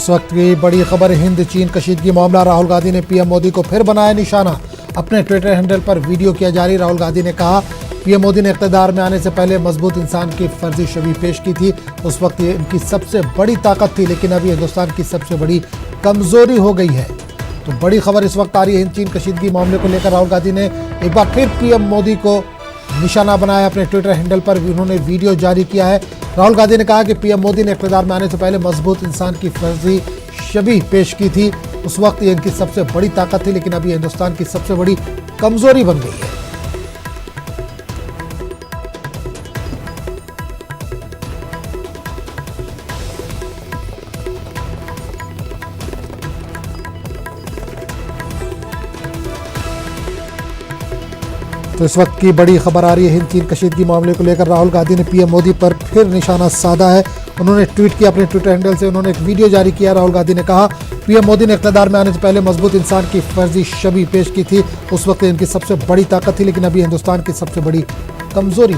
इस वक्त की बड़ी खबर हिंद चीन कशीदगी मामला। राहुल गांधी ने पीएम मोदी को फिर बनाया निशाना। अपने ट्विटर हैंडल पर वीडियो किया जारी। राहुल गांधी ने कहा, पीएम मोदी ने इख्तियार में आने से पहले मजबूत इंसान की फर्जी छवि पेश की थी। उस वक्त ये इनकी सबसे बड़ी ताकत थी, लेकिन अभी हिंदुस्तान की सबसे बड़ी कमजोरी हो गई है। तो बड़ी खबर इस वक्त आ रही है हिंद चीन कशीदगी मामले को लेकर। राहुल गांधी ने एक बार फिर पीएम मोदी को निशाना बनाया। अपने ट्विटर हैंडल पर उन्होंने वीडियो जारी किया है। राहुल गांधी ने कहा कि पीएम मोदी ने इख्तियार में आने से पहले मजबूत इंसान की फर्जी छवि पेश की थी। उस वक्त ये इनकी सबसे बड़ी ताकत थी, लेकिन अभी हिंदुस्तान की सबसे बड़ी कमजोरी बन गई है। तो इस वक्त की बड़ी खबर आ रही है हिंद चीन कशीदगी मामले को लेकर। राहुल गांधी ने पीएम मोदी पर फिर निशाना साधा है। उन्होंने ट्वीट किया अपने ट्विटर हैंडल से। उन्होंने एक वीडियो जारी किया। राहुल गांधी ने कहा, पीएम मोदी ने इख्तियार में आने से पहले मजबूत इंसान की फर्जी छवि पेश की थी। उस वक्त इनकी सबसे बड़ी ताकत थी, लेकिन अभी हिंदुस्तान की सबसे बड़ी कमजोरी